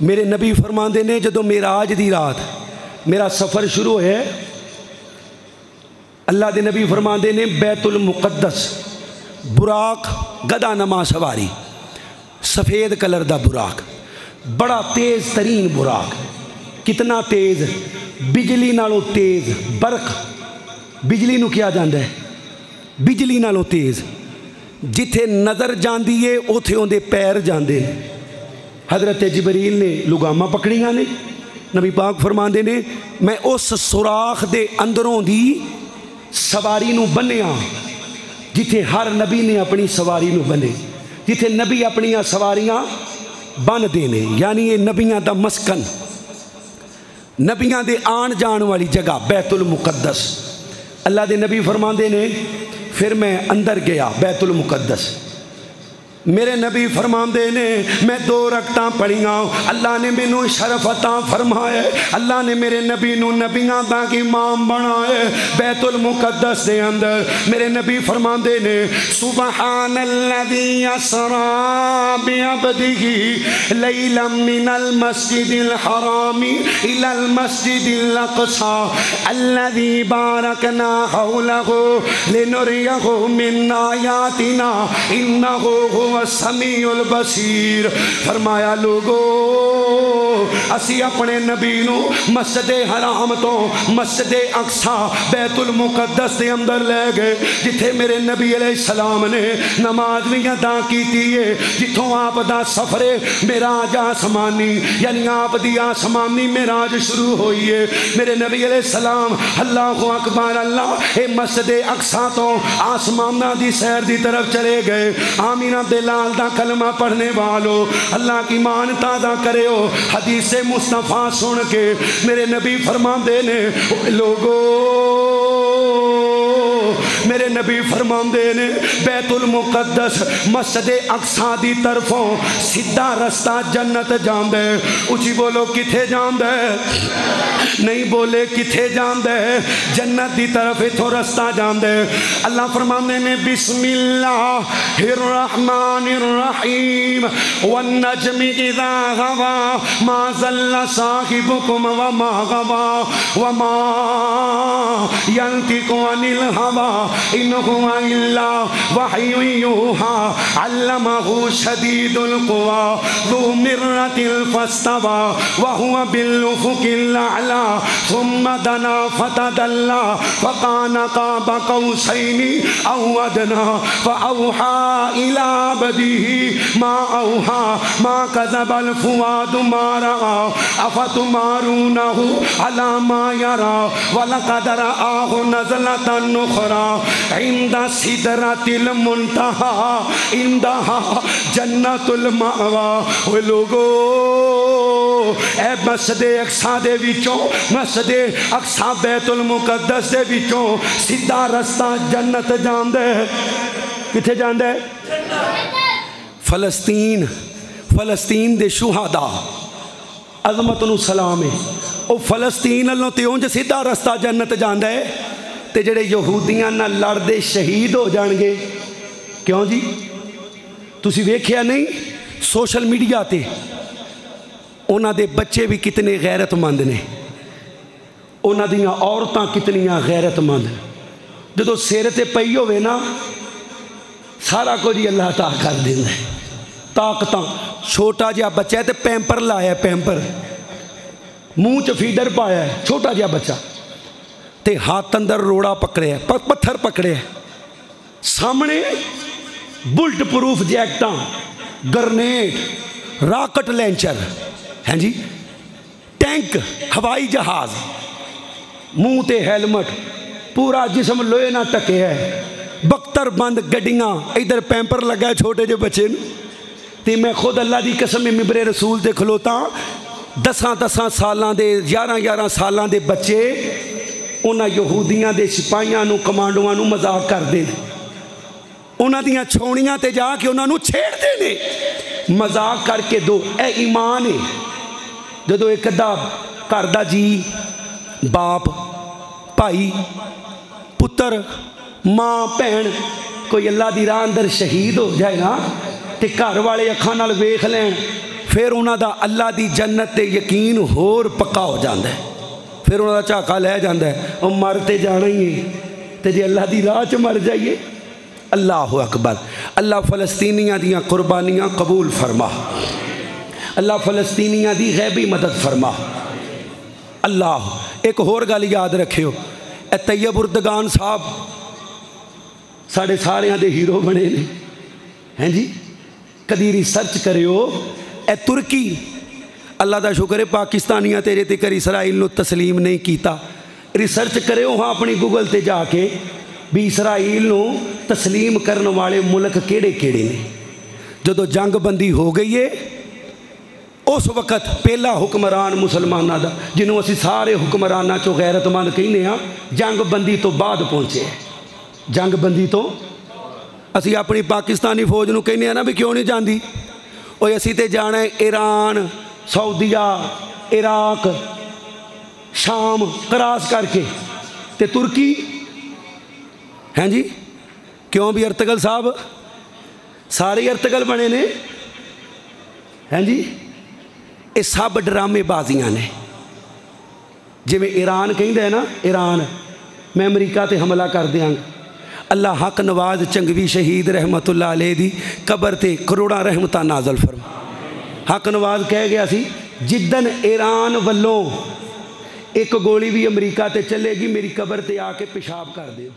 میرے نبی فرماندے نے جدو معراج دی رات میرا سفر شروع ہے، اللہ دے نبی فرماندے نے بیت المقدس براق گدا نما سواری، سفید کلر دا براق، بڑا تیز ترین براق، کتنا تیز؟ بجلی نالوں تیز، برق بجلی نو کیا جاندہ ہے؟ بجلی نالوں تیز، جتھے نظر جاندی ہے اوتھے ہوندے پیر جاندے۔ حضرت جبریل نے لگامہ پکڑیاں نے، نبی پاک فرماندے نے میں اس سوراخ دے اندروں دی سواری نو بنیا جتھے ہر نبی نے اپنی سواری نو بنے، جتھے نبی اپنی سواریاں بن دینے، یعنی یہ نبیاں دا مسکن، نبیاں دے آن جان والی جگہ بیت المقدس۔ اللہ دے نبی فرماندے نے پھر میں اندر گیا بیت المقدس، میرے نبی فرماندے نے میں 2 رکعتاں پڑھیاں، اللہ نے مینوں شرف عطا فرمایا، اللہ نے میرے نبی نو نبیاں دا امام بنایا بیت المقدس دے اندر۔ میرے نبی فرماندے نے سبحان الذی اسرا بعبدہ لیلا من المسجد الحرام الی المسجد الاقصی الذی بارکنا حولہ لنریہ من آیاتنا انہ السمیع البصیر۔ فرمایا لوگو اسی اپنے نبی نو مسجد حرام تو مسجد اقصی بیت المقدس دے اندر لے گئے، جتھے میرے نبی علیہ السلام نے نماز بھی ادا کیتی ہے، جتھوں آپ دا سفر معراج آسمانی، یعنی آپ دی آسمانی معراج شروع ہوئی ہے۔ میرے نبی علیہ السلام اللہ اکبر اللہ اے مسجد اقصی تو آسمانہ دی سیر دی طرف چلے گئے۔ آمینہ دلال دا کلمہ پڑھنے والو اللہ کی مان تازہ کرے ہو، حدیث مصطفیٰ سن کے میرے نبی فرماندے نے لوگو، میرے نبی فرماندے نے بیت المقدس مسجد اقصی دی طرفوں سیدھا رستہ جنت جاندے۔ اچھی بولو کتھے جاندے؟ نہیں بولے کتھے جاندے؟ جنت دی طرف اتھو رستہ جاندے۔ اللہ فرماندے نے بسم اللہ الرحمن الرحیم والنجم اذا غوا ما ضل صاحبکم وما غوا وما ينطق عن الهوى إن هو إلا وحي يوحى علمه شديد القوى ذو مرة فاستوى وهو بالأفق الأعلى ثم دنا فتدلى فكان قاب قوسين أو أدنى فأوحى إلى عبده ما أوحى ما كذب الفؤاد ما رأى أفتمارونه على ما يرى ولقد رآه نزلة أخرى عند سدرة المنتهى عندها جنة المأوى۔ وہ لوگو اے مسجد اقصی دے وچوں، مسجد اقصی بیت المقدس دے وچوں سیدھا رستہ جنت جاندے۔ کتھے جاندے؟ فلسطین، فلسطین دے شہداء عظمت نو سلام ہے۔ او فلسطین اللہ تے اونج سیدھا رستہ جنت جاندہ ہے تے جڑے یہودیاں نہ لڑدے شہید ہو جان گے۔ کیوں جی؟ تسی ویکھیا نہیں سوشل میڈیا تے اونا دے بچے بھی کتنے غیرت مند نے، اونا دیاں عورتاں کتنیاں غیرت مند، جدو سیر تے پئی ہوئے نا سارا کو جی اللہ تعالیٰ کر دینا ہے۔ طاقتاں چھوٹا جہا بچہ ہے تے پیمپر لایا ہے، پیمپر منہ چ فیڈر پایا ہے، چھوٹا جہا بچہ تے ہاتھ اندر روڑا پکڑے ہے، پتھر پکڑے ہے، سامنے بلٹ پروف جیکٹاں، گرنیٹ، راکٹ لینچر، ہیں جی ٹینک، ہوائی جہاز، منہ تے ہیلمٹ، پورا جسم لوہے نہ ٹکے ہے، بختر بند گڈیاں، ادھر پیمپر لگا ہے چھوٹے جو بچے تے میں خود اللہ دی قسم ممبر رسول تے کھلوتا 10 سالاں دے 11 سالاں دے بچے انہاں یہودیاں دے سپاہیاں نو کمانڈواں نو مذاق کر دے، انہاں دیاں چھونیاں تے جا کے انہاں نو چھیڑ دے نے، مذاق کر کے دو اے ایمان ہے۔ جدو ایک ادھا کردہ جی باپ بھائی پتر ماں بہن کوئی اللہ دی راہ اندر شہید ہو جائے نا تے گھر والے اکھاں نال ویکھ لین پھر انہوں دا اللہ دی جنت تے یقین ہور پکا ہو جاندہ ہے، پھر انہوں دا چاکا لے جاندہ ہے اور مرتے جانا ہی ہے تے جی اللہ دی راہ چ مر جائیے۔ اللہ اکبر۔ اللہ فلسطینیاں دیاں قربانیاں قبول فرما، اللہ فلسطینیاں دی غیبی مدد فرما۔ اللہ ایک اور گل یاد رکھیو، اے طیب اردگان صاحب ساڑھے سارے دے ہیرو بنے نے ہیں جی، کدی ریسرچ کریو اے ترکی، اللہ دا شکر ہے پاکستانیاں تیرے تے کر اسرائیل نو تسلیم نہیں کیتا، ریسرچ کریو ہاں اپنی گوگل تے جا کے بھی اسرائیل نو تسلیم کرنے والے ملک کیڑے کیڑے نے۔ جدو جنگ بندی ہو گئی ہے اس وقت پہلا حکمران مسلمانہ دا جنہوں اسی سارے حکمرانہ چو غیرت مند کہنے ہاں جنگ بندی تو بعد پہنچے ہیں، جنگ بندی تو اسی اپنی پاکستانی فوج نو کہنے ہاں نا بھی کیوں نہیں جاندی، اور اسی تے جانا ہے ایران، سعودیہ، عراق، شام کراس کر کے تے ترکی ہیں جی، کیوں بھی ارتگل صاحب سارے ارتگل بنے نے ہیں جی، یہ سب ڈرامے بازیاں نے۔ جی میں ایران کہیں دے نا، ایران میں امریکہ تے حملہ کر دیاں گا، اللہ حق نواز چنگوی شہید رحمت اللہ علیہ دی قبر تے کروڑا رحمتہ نازل فرما۔ حق نواز کہہ گیا سی جدن ایران والوں ایک گولی بھی امریکہ تے چلے گی میری قبر تے آ کے پیشاب کر دیو۔